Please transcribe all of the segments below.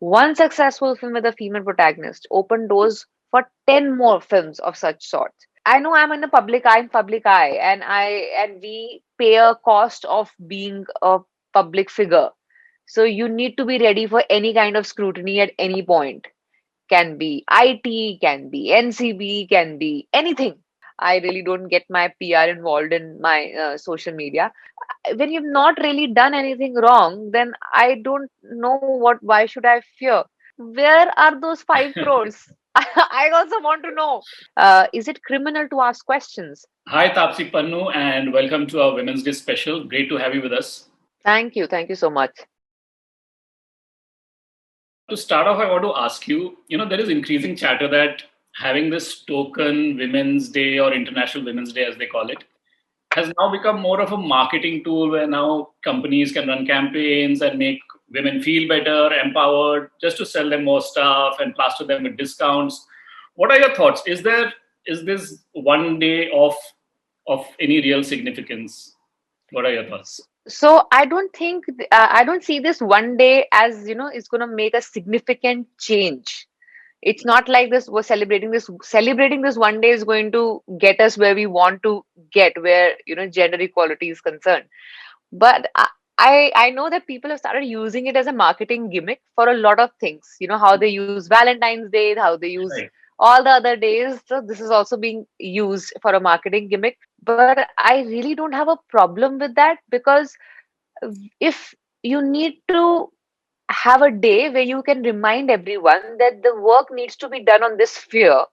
One successful film with a female protagonist opened doors for 10 more films of such sort. I know I'm in the public eye, and we pay a cost of being a public figure. So you need to be ready for any kind of scrutiny at any point. Can be IT, can be NCB, can be anything. I really don't get my PR involved in my social media. When you've not really done anything wrong, then I don't know why should I fear? Where are those 5 crores? I also want to know. Is it criminal to ask questions? Hi, Taapsee Pannu, and welcome to our Women's Day special. Great to have you with us. Thank you. Thank you so much. To start off, I want to ask you, there is increasing chatter that having this token Women's Day or International Women's Day, as they call it, has now become more of a marketing tool where now companies can run campaigns and make women feel better, empowered, just to sell them more stuff and plaster them with discounts. What are your thoughts? Is this one day of any real significance? What are your thoughts? So I don't think I don't see this one day as, it's going to make a significant change. It's not like this we're celebrating this one day is going to get us where we want to get, where, gender equality is concerned. But I know that people have started using it as a marketing gimmick for a lot of things. You know how they use Valentine's Day, how they use Right. all the other days. So this is also being used for a marketing gimmick. But I really don't have a problem with that, because if you need to have a day where you can remind everyone that the work needs to be done on this sphere,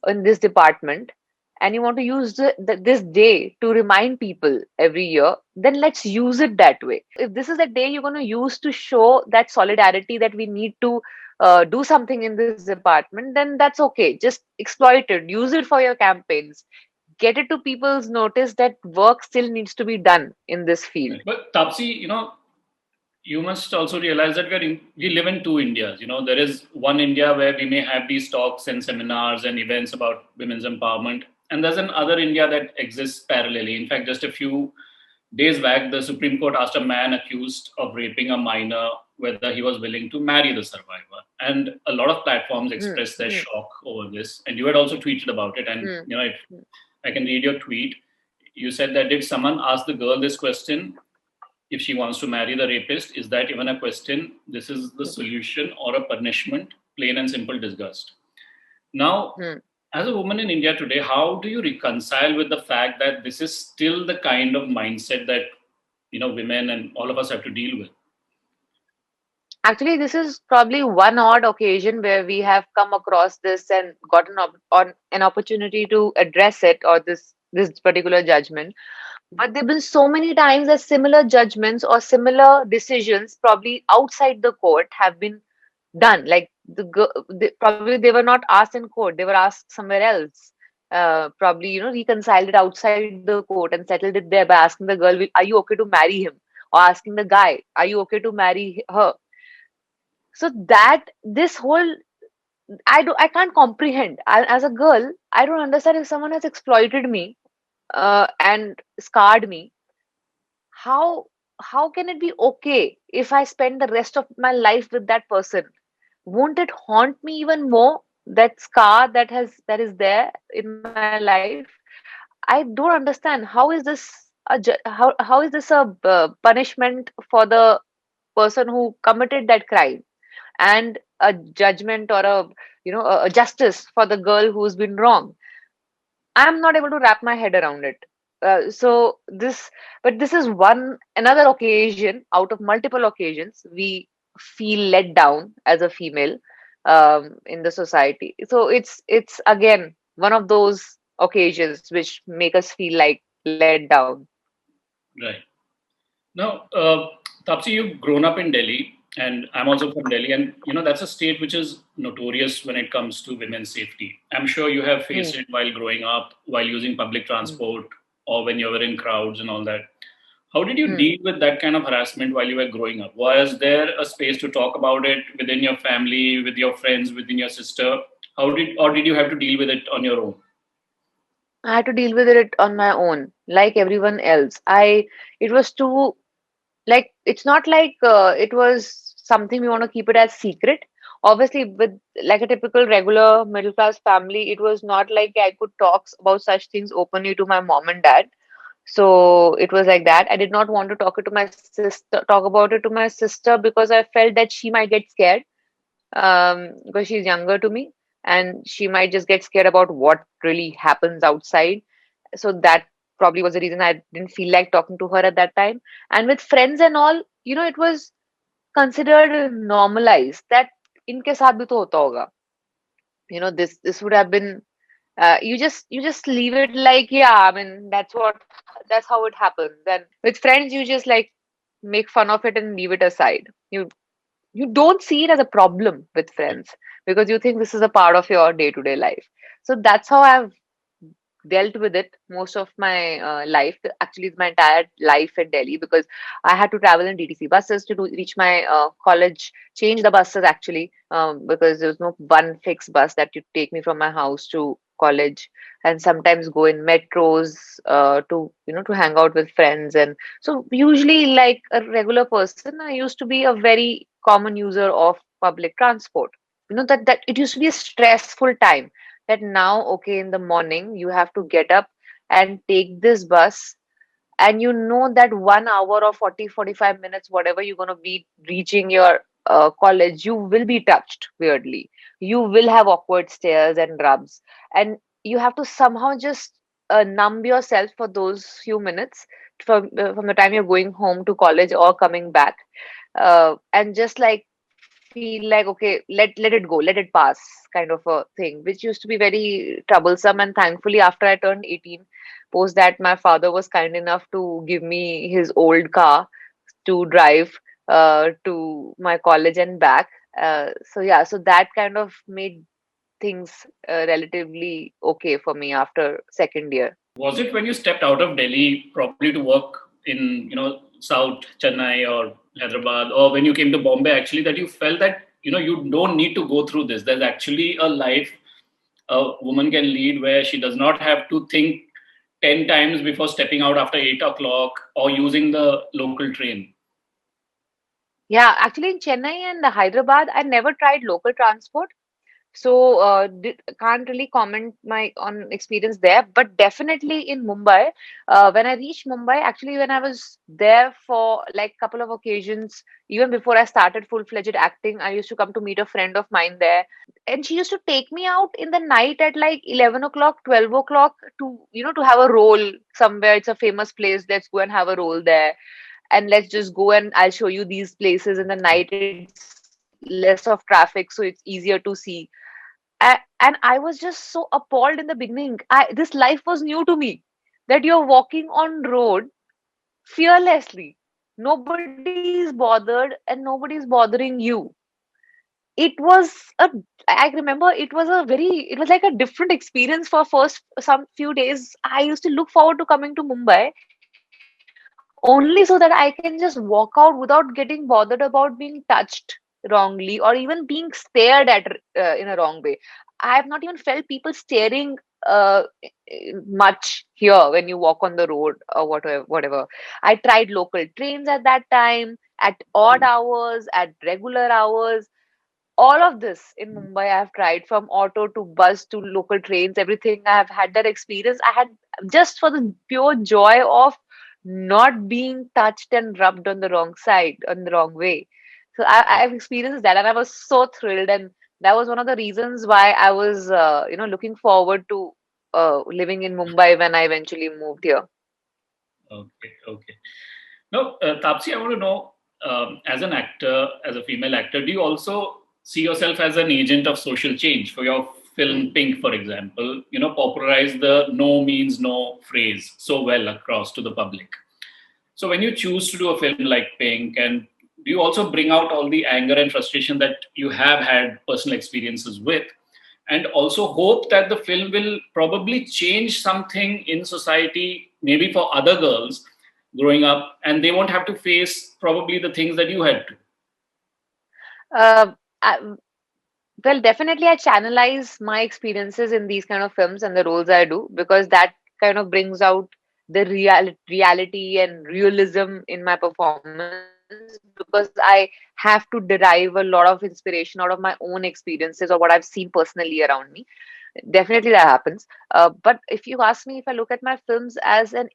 in this department, and you want to use this day to remind people every year, then let's use it that way. If this is a day you're going to use to show that solidarity, that we need to do something in this department, then that's okay. Just exploit it, use it for your campaigns, get it to people's notice that work still needs to be done in this field. But Tapsi, you must also realize that we live in two Indias. There is one India where we may have these talks and seminars and events about women's empowerment, and there's another India that exists parallelly. In fact, just a few days back, the Supreme Court asked a man accused of raping a minor whether he was willing to marry the survivor, and a lot of platforms Hmm, expressed their hmm, shock over this. And you had also tweeted about it, and hmm, if I can read your tweet, you said that did someone ask the girl this question? If she wants to marry the rapist, is that even a question? This is the hmm, solution or a punishment? Plain and simple disgust. Now, hmm. as a woman in India today, how do you reconcile with the fact that this is still the kind of mindset that women and all of us have to deal with? Actually, this is probably one odd occasion where we have come across this and gotten on an opportunity to address it, or this particular judgment. But there've been so many times that similar judgments or similar decisions, probably outside the court, have been done. Like probably they were not asked in court; they were asked somewhere else. Probably, reconciled it outside the court and settled it there by asking the girl, "Are you okay to marry him?" Or asking the guy, "Are you okay to marry her?" So that this whole I can't comprehend. As a girl, I don't understand. If someone has exploited me and scarred me, how how can it be okay if I spend the rest of my life with that person? Won't it haunt me even more? That scar that is there in my life. I don't understand. How is this a punishment for the person who committed that crime, and a judgment or a justice for the girl who's been wrong? I'm not able to wrap my head around it. So this, but this is one another occasion out of multiple occasions we feel let down as a female in the society. So it's again one of those occasions which make us feel like let down. Right. Now, Tapsi, you've grown up in Delhi, and I'm also from Delhi, and that's a state which is notorious when it comes to women's safety. I'm sure you have Hmm, faced it while growing up, while using public hmm, transport, or when you were in crowds and all that. How did you hmm. deal with that kind of harassment while you were growing up? Was there a space to talk about it within your family, with your friends, within your sister? Or did you have to deal with it on your own? I had to deal with it on my own, like everyone else. It was too, like, it's not like it was something we want to keep it as secret, obviously, with like a typical regular middle class family, it was not like I could talk about such things openly to my mom and dad. So it was like that. I did not want to talk about it to my sister because I felt that she might get scared, because she's younger to me, and she might just get scared about what really happens outside. So that probably was the reason I didn't feel like talking to her at that time. And with friends and all, it was considered normalized that इनके साथ भी तो होता होगा. This would have been, you just leave it like, yeah, I mean, that's how it happens. And with friends, you just like make fun of it and leave it aside. You don't see it as a problem with friends because you think this is a part of your day-to-day life. So that's how I've dealt with it most of my life. Actually, my entire life in Delhi, because I had to travel in DTC buses to reach my college. Change the buses actually, because there was no one fixed bus that would take me from my house to college, and sometimes go in metros to hang out with friends. And so usually, like a regular person, I used to be a very common user of public transport. That it used to be a stressful time, that now, okay, in the morning you have to get up and take this bus, and that 1 hour or 40-45 minutes, whatever you're going to be reaching your college, you will be touched weirdly. You will have awkward stares and rubs, and you have to somehow just numb yourself for those few minutes from the time you're going home to college or coming back, and just like feel like, okay, let it go, let it pass, kind of a thing, which used to be very troublesome. And thankfully, after I turned 18, post that, my father was kind enough to give me his old car to drive to my college and back. So yeah, so that kind of made things relatively okay for me after second year. Was it when you stepped out of Delhi, probably to work in, South Chennai or Hyderabad, or when you came to Bombay, actually, that you felt that, you don't need to go through this? There's actually a life a woman can lead where she does not have to think 10 times before stepping out after 8 o'clock or using the local train. Yeah, actually in Chennai and Hyderabad, I never tried local transport. So can't really comment my on experience there, but definitely in Mumbai, when I reached Mumbai, actually when I was there for like couple of occasions, even before I started full-fledged acting, I used to come to meet a friend of mine there, and she used to take me out in the night at like 11 o'clock, 12 o'clock, to have a roll somewhere. It's a famous place. Let's go and have a roll there, and let's just go and I'll show you these places in the night. It's less of traffic, so it's easier to see. And I was just so appalled in the beginning. This life was new to me, that you're walking on road fearlessly. Nobody is bothered and nobody's bothering you. It was a, I remember it was like a different experience for first some few days. I used to look forward to coming to Mumbai only so that I can just walk out without getting bothered about being touched wrongly or even being stared at in a wrong way. I have not even felt people staring much here when you walk on the road or whatever. I tried local trains at that time, at odd hours, at regular hours. All of this in Mumbai, I have tried, from auto to bus to local trains, everything. I have had that experience. I had, just for the pure joy of not being touched and rubbed on the wrong side, on the wrong way. So I've experienced that, and I was so thrilled. And that was one of the reasons why I was, looking forward to living in Mumbai when I eventually moved here. Okay, okay. Now, Tapsi, I want to know, as an actor, as a female actor, do you also see yourself as an agent of social change for your film Pink, for example? Popularize the no means no phrase so well across to the public. So when you choose to do a film like Pink, and do you also bring out all the anger and frustration that you have had personal experiences with, and also hope that the film will probably change something in society, maybe for other girls growing up, and they won't have to face probably the things that you had to? Uh, I, well, definitely, I channelize my experiences in these kind of films and the roles I do, because that kind of brings out the reality and realism in my performance. because I have to derive a lot of inspiration out of my own experiences or what I've seen personally around me. Definitely that happens. But if you ask me, if I look at my films as a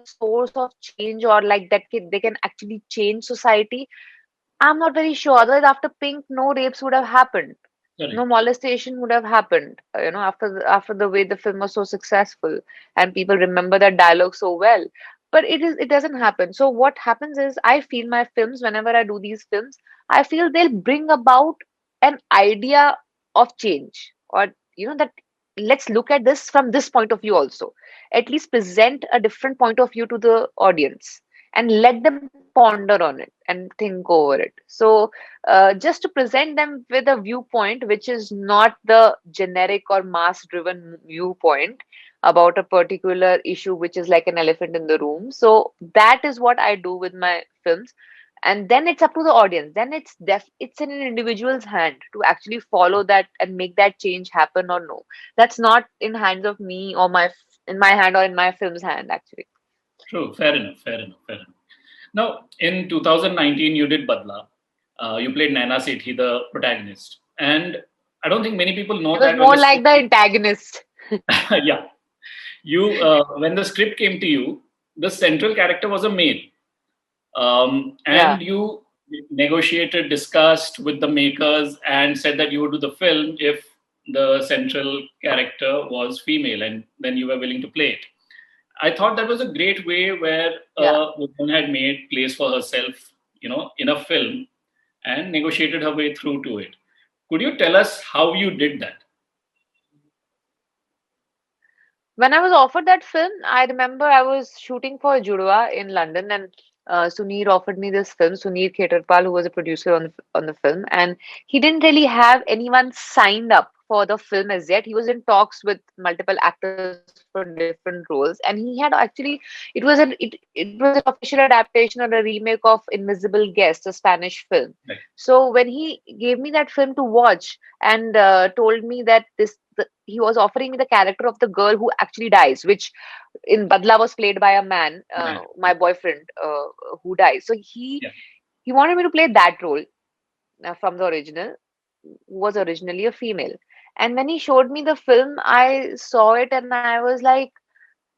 source of change, or like they can actually change society, I'm not very sure. Otherwise, after Pink, no rapes would have happened, no Correct. molestation would have happened. After the way the film was so successful and people remember that dialogue so well. But it doesn't happen. So what happens is, I feel my films, whenever I do these films, I feel they'll bring about an idea of change, or that let's look at this from this point of view also. At least present a different point of view to the audience and let them ponder on it and think over it. So just to present them with a viewpoint which is not the generic or mass driven viewpoint about a particular issue which is like an elephant in the room. So that is what I do with my films. And then it's up to the audience. Then it's in an individual's hand to actually follow that and make that change happen or no. That's not in hands of me, or in my hand, or in my film's hand actually. True. Fair enough. Fair enough. Fair enough. Now, in 2019, you did Badla. You played Naina Sethi, the protagonist. And I don't think many people I know was that when more the like script, the antagonist. yeah, you when the script came to you, the central character was a male, Yeah, and you negotiated, discussed with the makers, and said that you would do the film if the central character was female, and then you were willing to play it. I thought that was a great way where yeah. a woman had made place for herself, in a film and negotiated her way through to it. Could you tell us how you did that? When I was offered that film, I remember I was shooting for Judua in London, and Sunir offered me this film. Sunir Khetarpal, who was a producer on the film, and he didn't really have anyone signed up for the film as yet. He was in talks with multiple actors for different roles, and he had actually it was an official adaptation or a remake of Invisible Guest, a Spanish film. Right. So when he gave me that film to watch and told me that he was offering me the character of the girl who actually dies, which in Badla was played by a man, Right. my boyfriend, who dies. So Yeah. he wanted me to play that role from the original, who was originally a female. And when he showed me the film, I saw it and I was like,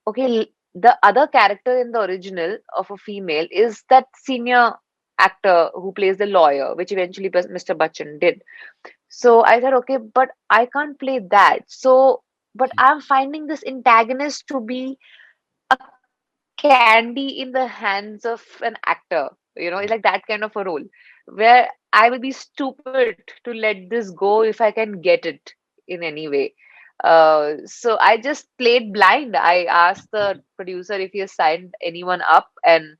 okay, the other character in the original of a female is that senior actor who plays the lawyer, which eventually Mr. Bachchan did. So I said, okay, but I can't play that. So, but I'm finding this antagonist to be a candy in the hands of an actor. It's like that kind of a role where I will be stupid to let this go if I can get it in any way. So I just played blind. I asked the producer if he has signed anyone up, and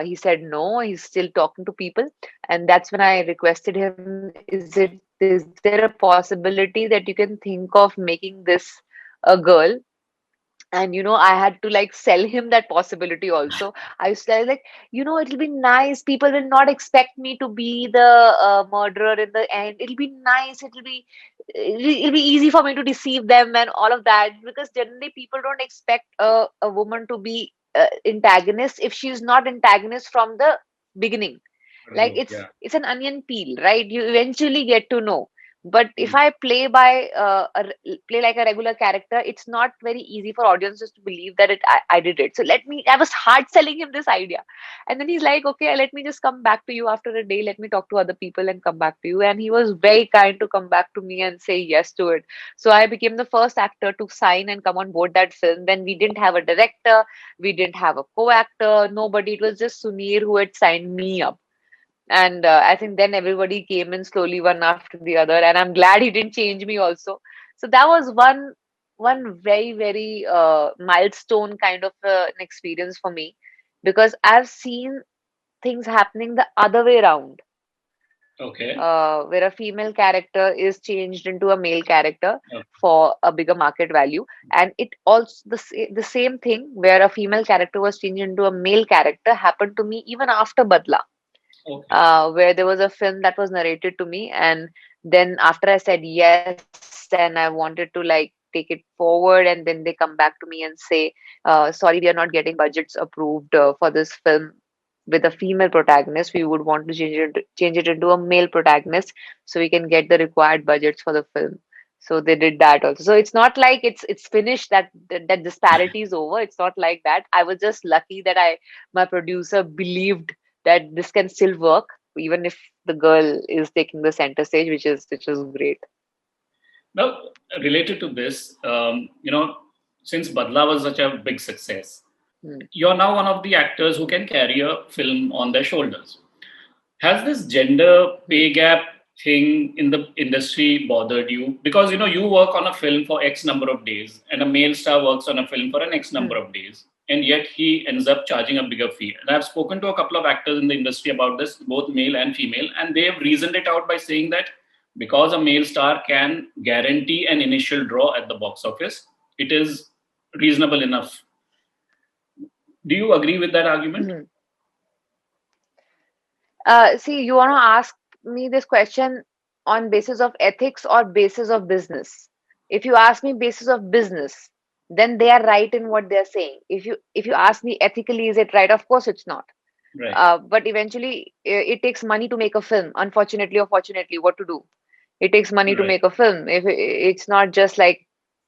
he said no, he's still talking to people. And that's when I requested him, is there a possibility that you can think of making this a girl? And I had to like sell him that possibility also. I was like, it'll be nice, people will not expect me to be the murderer in the end. It'll be nice, it'll be easy for me to deceive them and all of that, because generally people don't expect a woman to be antagonist if she's not antagonist from the beginning. Like Yeah. it's an onion peel, right? You eventually get to know. But if Mm. I play like a regular character, it's not very easy for audiences to believe that I did it. So I was hard selling him this idea. And then he's like, okay, let me just come back to you after a day, let me talk to other people and come back to you. And he was very kind to come back to me and say yes to it. So I became the first actor to sign and come on board that film. Then we didn't have a director, we didn't have a co-actor, nobody. It was just Sunir who had signed me up. And I think then everybody came in slowly, one after the other, and I'm glad he didn't change me also. So that was one very, very milestone kind of an experience for me, because I've seen things happening the other way around, Okay. where a female character is changed into a male character Okay. for a bigger market value. And it also the same thing where a female character was changed into a male character happened to me even after Badla, Okay. where there was a film that was narrated to me. And then after I said yes, and I wanted to like take it forward, and then they come back to me and say, sorry, we are not getting budgets approved for this film with a female protagonist. We would want to change it into a male protagonist so we can get the required budgets for the film. So they did that also. So it's not like it's finished, that disparity is over. It's not like that. I was just lucky that I my producer believed that this can still work even if the girl is taking the center stage, which is great. Now, related to this, since Badla was such a big success, Hmm. you're now one of the actors who can carry a film on their shoulders. Has this gender Hmm. pay gap thing in the industry bothered you? Because you work on a film for X number of days, and a male star works on a film for an X number Hmm. of days, and yet he ends up charging a bigger fee. And I've spoken to a couple of actors in the industry about this, both male and female, and they've reasoned it out by saying that because a male star can guarantee an initial draw at the box office, it is reasonable enough. Do you agree with that argument? Hmm. See, you want to ask me this question on basis of ethics or basis of business? If you ask me basis of business, then they are right in what they are saying. If you ask me ethically, is it right? Of course, it's not. Right, But eventually, it takes money to make a film. Unfortunately or fortunately, what to do? It takes money to right, make a film. If it's not just like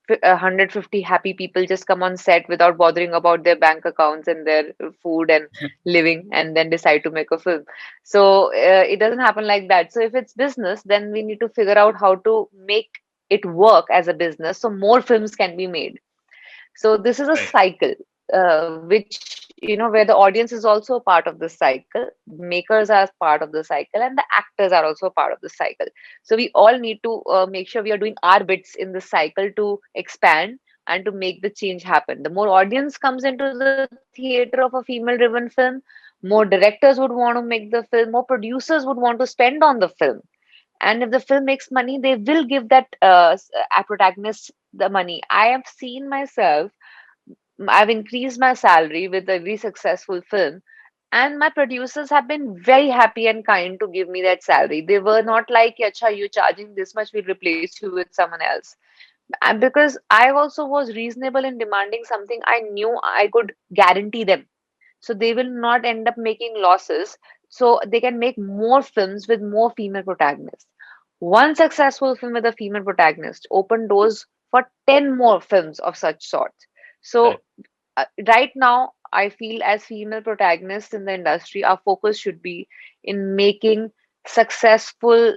150 happy people just come on set without bothering about their bank accounts and their food and living, and then decide to make a film. So it doesn't happen like that. So if it's business, then we need to figure out how to make it work as a business so more films can be made. So this is a right, cycle, which, where the audience is also a part of the cycle, makers are part of the cycle, and the actors are also a part of the cycle. So we all need to make sure we are doing our bits in the cycle to expand and to make the change happen. The more audience comes into the theater of a female-driven film, more directors would want to make the film, more producers would want to spend on the film. And if the film makes money, they will give that protagonist the money. I have seen myself, I've increased my salary with every successful film, and my producers have been very happy and kind to give me that salary. They were not like, Acha, you're charging this much, we'll replace you with someone else. And because I also was reasonable in demanding something I knew I could guarantee them, so they will not end up making losses, so they can make more films with more female protagonists. One successful film with a female protagonist opened doors for 10 more films of such sorts. So correct, right now, I feel as female protagonists in the industry, our focus should be in making successful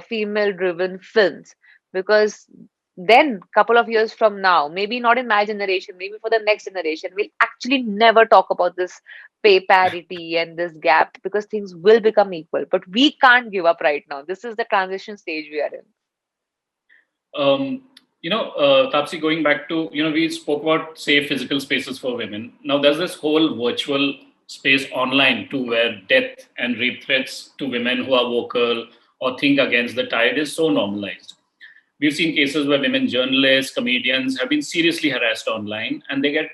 female driven films, because then couple of years from now, maybe not in my generation, maybe for the next generation, we'll actually never talk about this pay parity and this gap, because things will become equal, but we can't give up right now. This is the transition stage we are in. Um, Tapsi, going back to, we spoke about safe physical spaces for women. Now, there's this whole virtual space online too, where death and rape threats to women who are vocal or think against the tide is so normalized. We've seen cases where women journalists, comedians have been seriously harassed online and they get,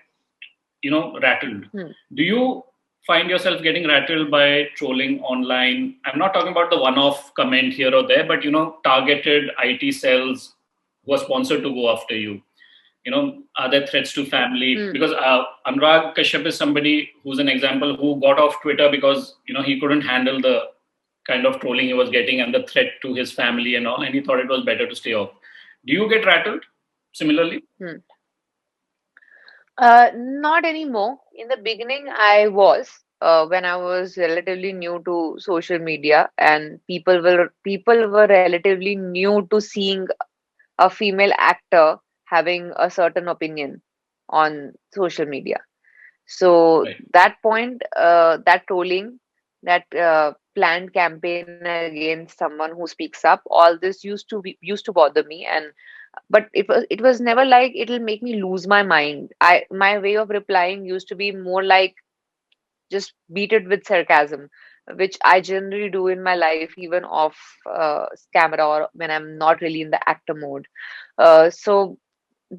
rattled. Hmm. Do you find yourself getting rattled by trolling online? I'm not talking about the one-off comment here or there, but targeted IT cells who are sponsored to go after you. Are there threats to family? Hmm. Because Anurag Kashyap is somebody who's an example who got off Twitter because he couldn't handle the kind of trolling he was getting and the threat to his family and all, and he thought it was better to stay off. Do you get rattled similarly? Hmm. Not anymore. In the beginning, I was, when I was relatively new to social media, and people were relatively new to seeing a female actor having a certain opinion on social media. So Right, that point, that trolling, that planned campaign against someone who speaks up, all this used to bother me, and but it was never like it'll make me lose my mind. My way of replying used to be more like just beat it with sarcasm, which I generally do in my life, even off camera or when I'm not really in the actor mode. So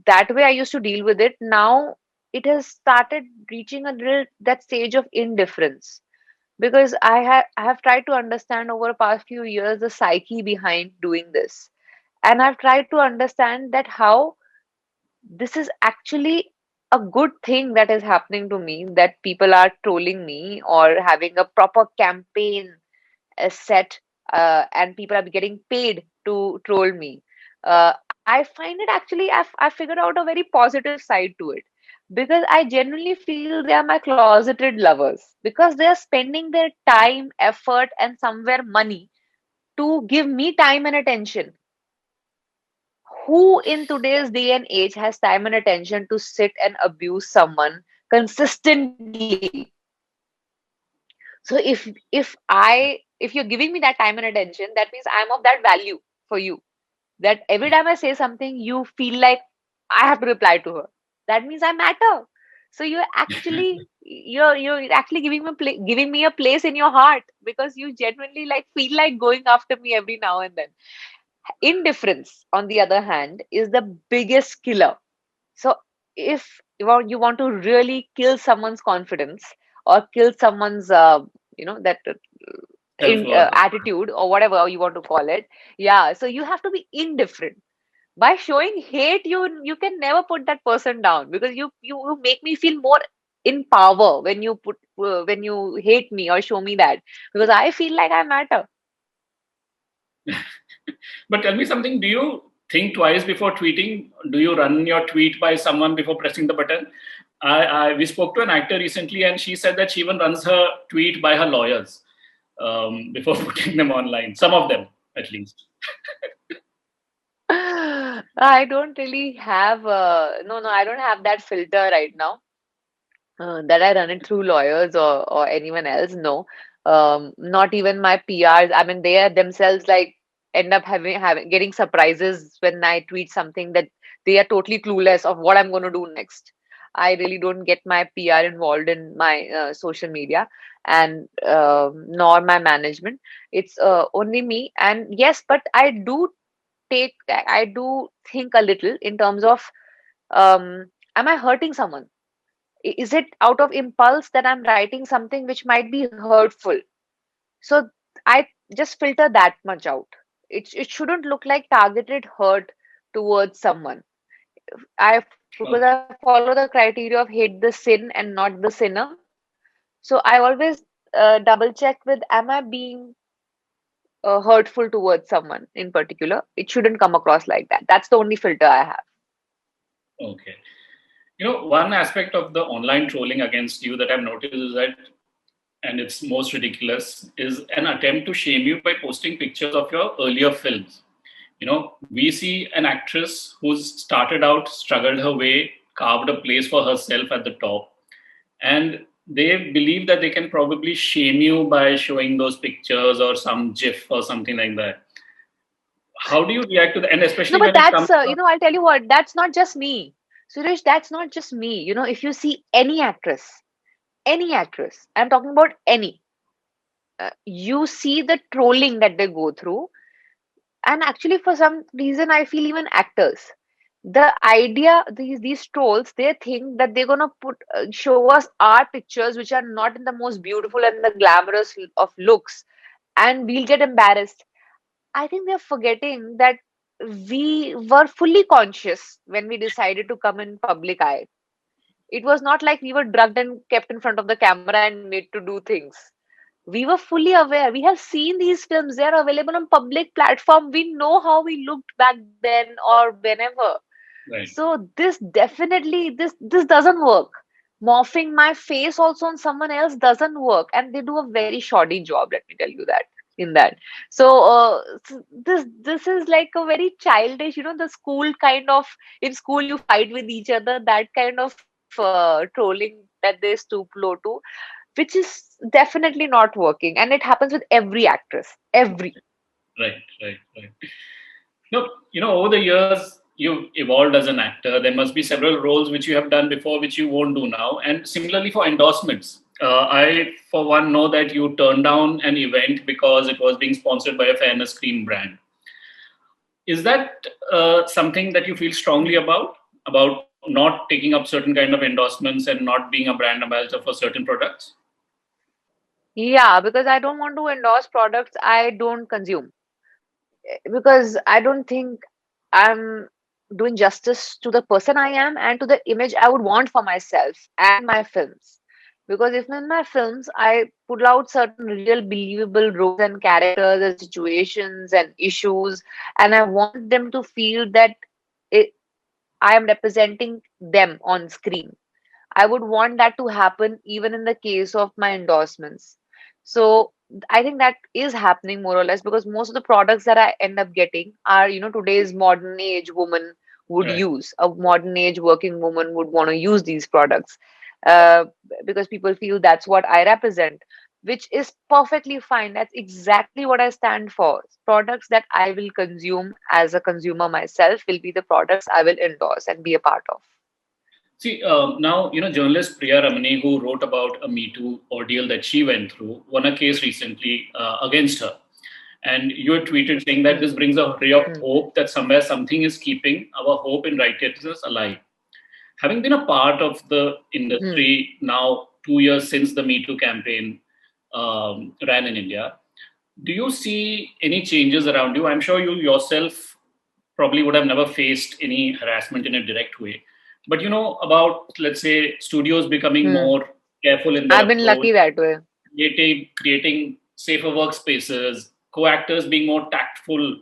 that way I used to deal with it. Now it has started reaching a little that stage of indifference, because I have tried to understand over the past few years the psyche behind doing this, and I've tried to understand that how. this is actually a good thing that is happening to me, that people are trolling me or having a proper campaign set, and people are getting paid to troll me. I find it actually, I figured out a very positive side to it, because I genuinely feel they are my closeted lovers, because they are spending their time, effort, and somewhere money to give me time and attention. Who in today's day and age has time and attention to sit and abuse someone consistently? So if you're giving me that time and attention, that means I'm of that value for you. That every time I say something, you feel like I have to reply to her. That means I matter. So you're actually giving me a place in your heart, because you genuinely like feel like going after me every now and then. Indifference, on the other hand, is the biggest killer. So if you want to really kill someone's confidence, or kill someone's that Self in worth. attitude, or whatever you want to call it, yeah, so you have to be indifferent. By showing hate, you can never put that person down, because you make me feel more in power when when you hate me or show me that, because I feel like I matter. But tell me something. Do you think twice before tweeting? Do you run your tweet by someone before pressing the button? We spoke to an actor recently, and she said that she even runs her tweet by her lawyers before putting them online. Some of them, at least. I don't really have no, I don't have that filter right now, that I run it through lawyers or anyone else. No, not even my PRs. I mean, they are themselves like end up having getting surprises when I tweet something that they are totally clueless of what I'm going to do next. I really don't get my PR involved in my social media, and nor my management. It's only me. And yes, but I do think a little in terms of, am I hurting someone? Is it out of impulse that I'm writing something which might be hurtful? So I just filter that much out. It shouldn't look like targeted hurt towards someone. I Because I follow the criteria of hate the sin and not the sinner. So I always double check with, am I being hurtful towards someone in particular? It shouldn't come across like that. That's the only filter I have. Okay. One aspect of the online trolling against you that I've noticed is that, and it's most ridiculous, is an attempt to shame you by posting pictures of your earlier films. We see an actress who's started out, struggled her way, carved a place for herself at the top, and they believe that they can probably shame you by showing those pictures or some gif or something like that. How do you react to that? And No, especially but when it that's comes to, I'll tell you what, that's not just me. Suresh, that's not just me. If you see any actress, I'm talking about any, you see the trolling that they go through. And actually, for some reason, I feel even actors, the idea, these trolls, they think that they're gonna show us our pictures, which are not in the most beautiful and the glamorous of looks, and we'll get embarrassed. I think they're forgetting that we were fully conscious when we decided to come in public eye. It was not like we were drugged and kept in front of the camera and made to do things. We were fully aware. We have seen these films. They are available on public platform. We know how we looked back then or whenever. right. So this doesn't work. Morphing my face also on someone else doesn't work, and they do a very shoddy job. Let me tell you that in that. So this is like a very childish, the school kind of, in school you fight with each other, that kind of trolling that they stoop low to, which is definitely not working, and it happens with every actress, every. Right, right, right. No, over the years, you've evolved as an actor. There must be several roles which you have done before, which you won't do now. And similarly for endorsements, I, for one, know that you turned down an event because it was being sponsored by a fairness cream brand. Is that something that you feel strongly about not taking up certain kind of endorsements and not being a brand ambassador for certain products? Yeah, because I don't want to endorse products I don't consume. Because I don't think I'm. doing justice to the person I am and to the image I would want for myself and my films. Because if in my films I put out certain real believable roles and characters and situations and issues, and I want them to feel that it, I am representing them on screen. I would want that to happen even in the case of my endorsements. So I think that is happening more or less because most of the products that I end up getting are, today's modern age woman would Right. use. A modern age working woman would want to use these products uh, because people feel that's what I represent, which is perfectly fine. That's exactly what I stand for. Products that I will consume as a consumer myself will be the products I will endorse and be a part of. See, now, journalist Priya Ramani, who wrote about a Me Too ordeal that she went through, won a case recently against her. And you had tweeted saying that Hmm. this brings a ray of Hmm. hope that somewhere something is keeping our hope in righteousness alive. Having been a part of the Hmm. industry now 2 years since the Me Too campaign ran in India, do you see any changes around you? I'm sure you yourself probably would have never faced any harassment in a direct way. But about, let's say, studios becoming Hmm. more careful in their I've been approach, lucky that way. creating safer workspaces, co-actors being more tactful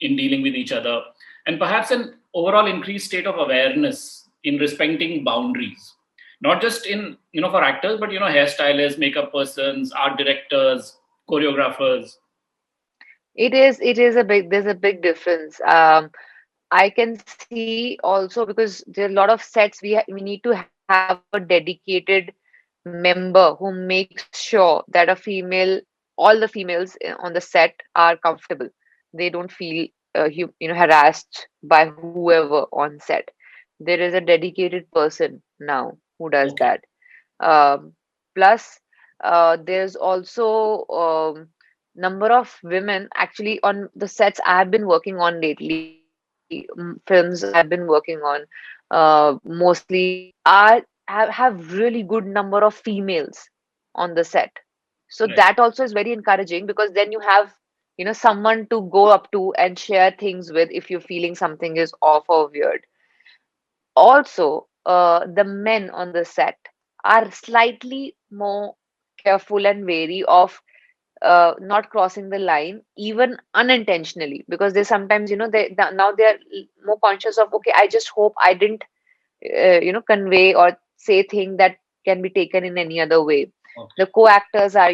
in dealing with each other, and perhaps an overall increased state of awareness in respecting boundaries, not just in for actors, but hairstylists, makeup persons, art directors, choreographers. It is there's a big difference. I can see also because there are a lot of sets we need to have a dedicated member who makes sure that all the females on the set are comfortable. They don't feel harassed by whoever on set. There is a dedicated person now who does Okay, that. Plus, there's also number of women actually on the sets I've been working on lately, films I've been working on, mostly have really good number of females on the set. So right. that also is very encouraging because then you have someone to go up to and share things with if you're feeling something is off or weird. Also, the men on the set are slightly more careful and wary of not crossing the line, even unintentionally, because they sometimes, now they're more conscious of, okay, I just hope I didn't, convey or say thing that can be taken in any other way. Okay. The co-actors are,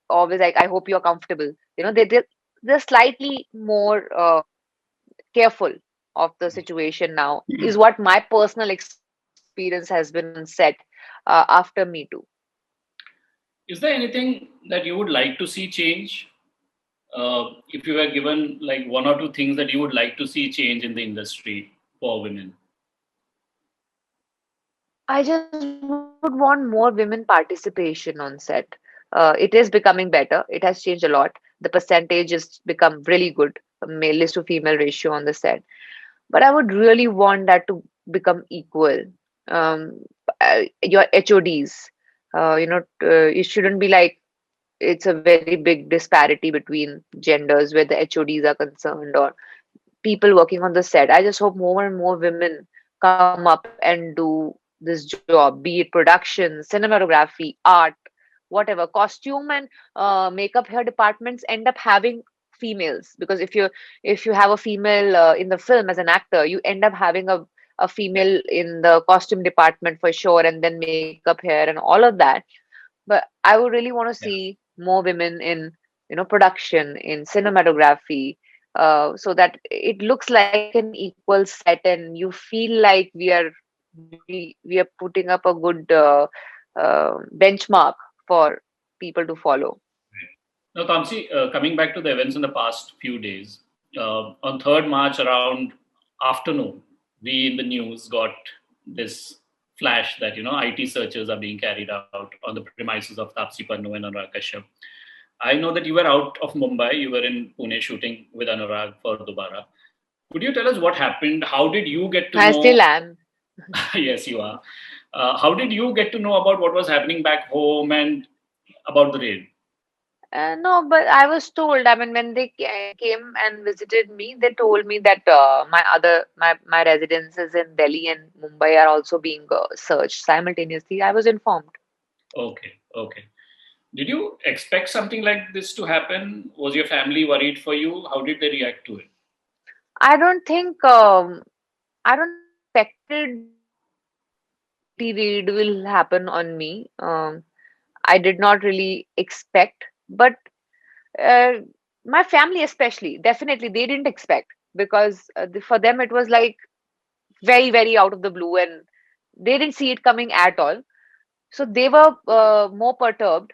always like, I hope you're comfortable. They're slightly more careful of the situation now, is what my personal experience has been on set after Me Too. Is there anything that you would like to see change? If you were given like one or two things that you would like to see change in the industry for women. I just would want more women participation on set. It is becoming better. It has changed a lot. The percentage has become really good, male to female ratio on the set. But I would really want that to become equal. Um, your HODs, it shouldn't be like it's a very big disparity between genders where the HODs are concerned or people working on the set. I just hope more and more women come up and do this job, be it production, cinematography, art, whatever. Costume and makeup hair departments end up having females because if you have a female in the film as an actor, you end up having a Right. female in the costume department for sure, and then makeup hair and all of that. But I would really want to Yeah. see more women in production, in cinematography, so that it looks like an equal set and you feel like we are putting up a good benchmark for people to follow. Now, Kamsi, coming back to the events in the past few days, on 3rd March around afternoon, we in the news got this flash that IT searches are being carried out on the premises of Taapsee Pannu and Anurag Kashyap. I know that you were out of Mumbai, you were in Pune shooting with Anurag for Dubara. Could you tell us what happened? How did you get to I still know? am. Yes, you are. How did you get to know about what was happening back home and about the raid? No, but I was told. I mean, when they came and visited me, they told me that my residences in Delhi and Mumbai are also being searched simultaneously. I was informed. Okay, okay. Did you expect something like this to happen? Was your family worried for you? How did they react to it? I don't think I expected that security raid will happen on me. I did not really expect, but uh, my family especially, definitely they didn't expect because for them it was like very, very out of the blue and they didn't see it coming at all. So they were more perturbed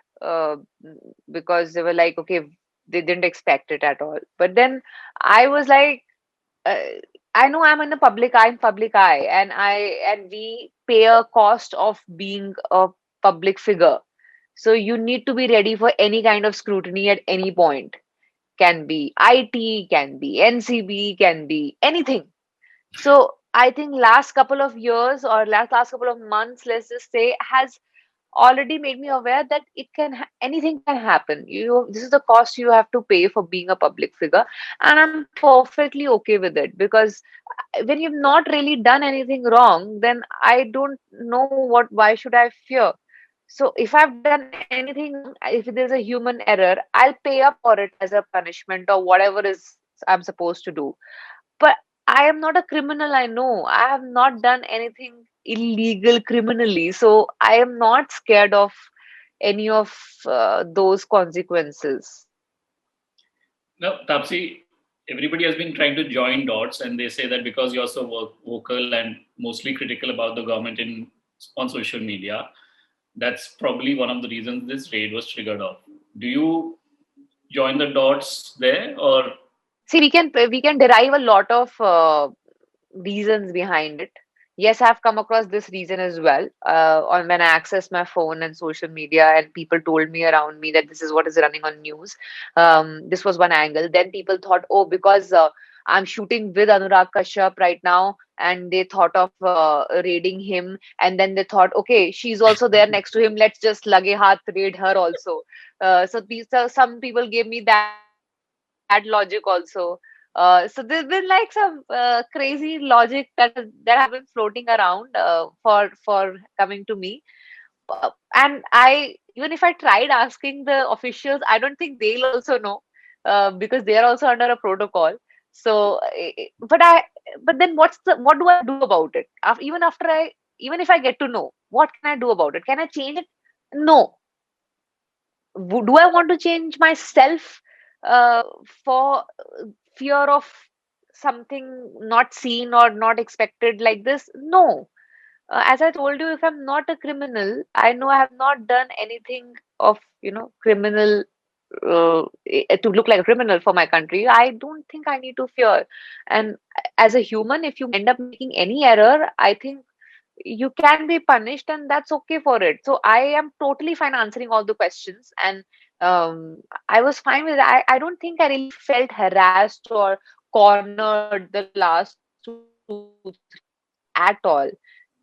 because they were like, okay, they didn't expect it at all. But then I was like, uh, I know I'm in the public eye, and we pay a cost of being a public figure. So you need to be ready for any kind of scrutiny at any point. Can be IT, can be NCB, can be anything. So I think last couple of years or last couple of months, let's just say, has already made me aware that anything can happen. This is the cost you have to pay for being a public figure, and I'm perfectly okay with it because when you've not really done anything wrong, then I don't know why should I fear. So if I've done anything wrong, if there's a human error, I'll pay up for it as a punishment or whatever is I'm supposed to do. But I am not a criminal, I know. I have not done anything illegal criminally. So I am not scared of any of those consequences. No, Tapsi, everybody has been trying to join dots, and they say that because you're so vocal and mostly critical about the government on social media, that's probably one of the reasons this raid was triggered off. Do you join the dots there, or See, we can derive a lot of reasons behind it. Yes, I've come across this reason as well. On when I access my phone and social media, and people told me around me that this is what is running on news. This was one angle. Then people thought, oh, because I'm shooting with Anurag Kashyap right now, and they thought of raiding him, and then they thought, okay, she's also there next to him. Let's just lage haath raid her also. So some people gave me that logic also. So there's been like some crazy logic that have been floating around for coming to me. And I even if I tried asking the officials, I don't think they'll also know because they are also under a protocol. So, but then what do I do about it? Even if I get to know, what can I do about it? Can I change it? No. Do I want to change myself for fear of something not seen or not expected like this? No. As I told you, if I'm not a criminal, I know I have not done anything of, criminal to look like a criminal for my country. I don't think I need to fear. And as a human, if you end up making any error, I think you can be punished and that's okay for it. So I am totally fine answering all the questions, and I was fine with it. I don't think I really felt harassed or cornered the last 2 3 days at all.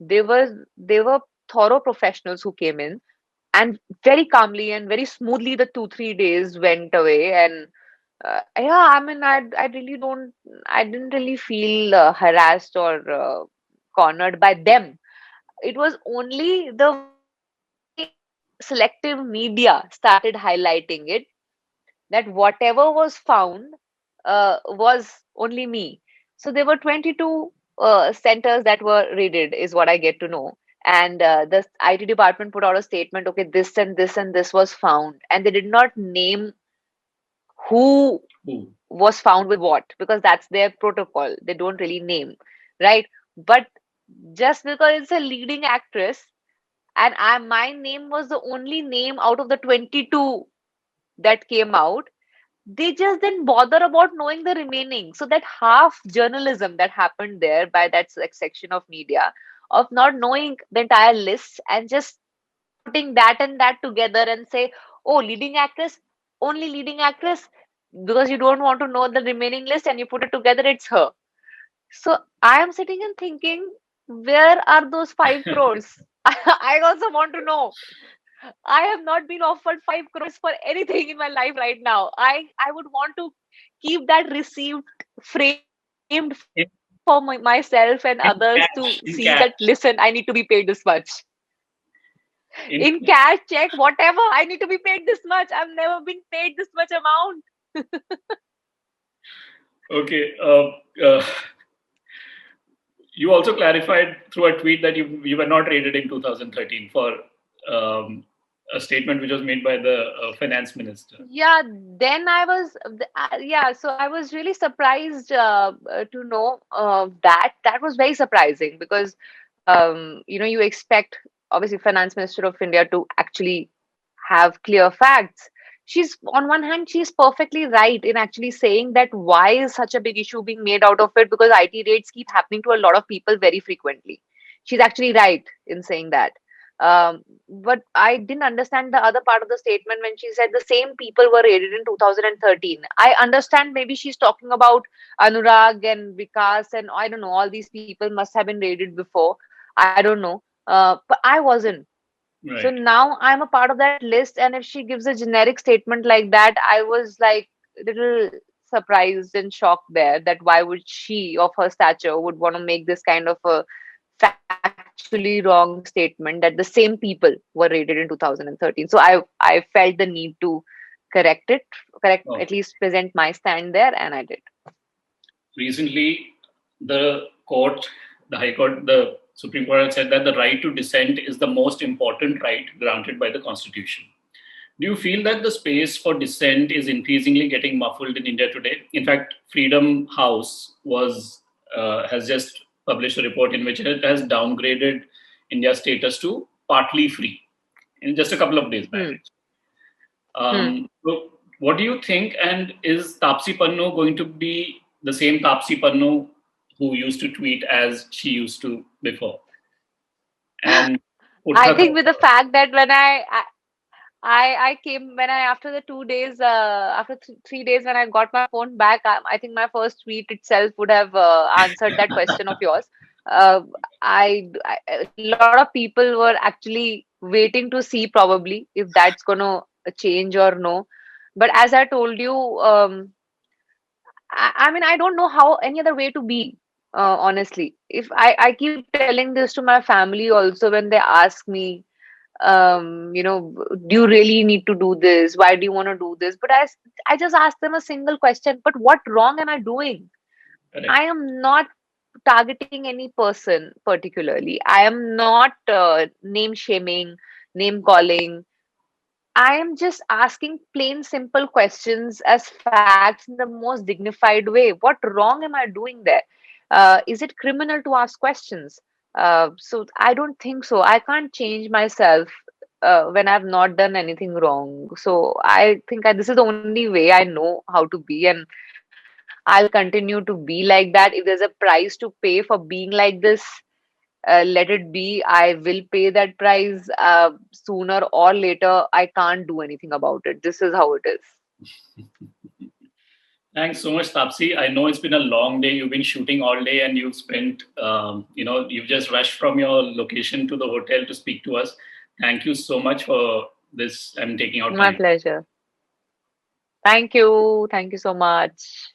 They were thorough professionals who came in, and very calmly and very smoothly the 2 3 days went away. And yeah, I mean, I didn't really feel harassed or cornered by them. It was only the way selective media started highlighting it, that whatever was found was only me. So there were 22 centers that were raided, is what I get to know. And the IT department put out a statement, okay, this and this and this was found. And they did not name who who? was found with what, because that's their protocol. They don't really name, right? But just because it's a leading actress, and my name was the only name out of the 22 that came out, they just didn't bother about knowing the remaining. So that half journalism that happened there by that section of media, of not knowing the entire list and just putting that and that together and say, oh, leading actress, only leading actress, because you don't want to know the remaining list and you put it together, it's her. So I am sitting and thinking, where are those 5 crores? I also want to know. I have not been offered 5 crores for anything in my life right now. I would want to keep that receipt framed for In, myself and others to see in that, listen, cash, I in need to be cash, paid this much. In in cash, check, whatever, I need to be paid this much. I've never been paid this much amount. okay. You also clarified through a tweet that you were not raided in 2013 for um, a statement which was made by the finance minister. Yeah, then I was, yeah, so I was really surprised to know that. That was very surprising because, you expect, obviously, Finance Minister of India to actually have clear facts. She's, on one hand, she's perfectly right in actually saying that why is such a big issue being made out of it, because IT raids keep happening to a lot of people very frequently. She's actually right in saying that. But I didn't understand the other part of the statement when she said the same people were raided in 2013. I understand maybe she's talking about Anurag and Vikas and I don't know, all these people must have been raided before. I don't know. But I wasn't. So Right. now I'm a part of that list. And if she gives a generic statement like that, I was like a little surprised and shocked there that why would she of her stature would want to make this kind of a factually wrong statement that the same people were raided in 2013. So I felt the need to correct it, correct, at Oh. least present my stand there, and I did. Recently, the court, the High Court, the Supreme Court had said that the right to dissent is the most important right granted by the Constitution. Do you feel that the space for dissent is increasingly getting muffled in India today? In fact, Freedom House has just published a report in which it has downgraded India's status to partly free in just a couple of days back. Hmm. Hmm. So what do you think? And is Taapsee Pannu going to be the same Taapsee Pannu who used to tweet as she used to before? And put I her. think with the fact that when I came when I after the 2 days after 3 days when I got my phone back, I think my first tweet itself would have answered that question of yours. Uh, a lot of people were actually waiting to see probably if that's going to change or no. But as I told you, I mean I don't know how any other way to be. Honestly, if I keep telling this to my family also when they ask me do you really need to do this? Why do you want to do this? But I just ask them a single question, but what wrong am I doing? I Correct. am not targeting any person particularly. I am not name shaming, name calling. I am just asking plain simple questions as facts in the most dignified way. What wrong am I doing there? Is it criminal to ask questions? So I don't think so. I can't change myself when I've not done anything wrong. So I think this is the only way I know how to be, and I'll continue to be like that. If there's a price to pay for being like this, let it be. I will pay that price sooner or later. I can't do anything about it. This is how it is. Thanks so much, Tapsi. I know it's been a long day. You've been shooting all day, and you've spent, you've just rushed from your location to the hotel to speak to us. Thank you so much for this and taking out My time. pleasure. Thank you. Thank you so much.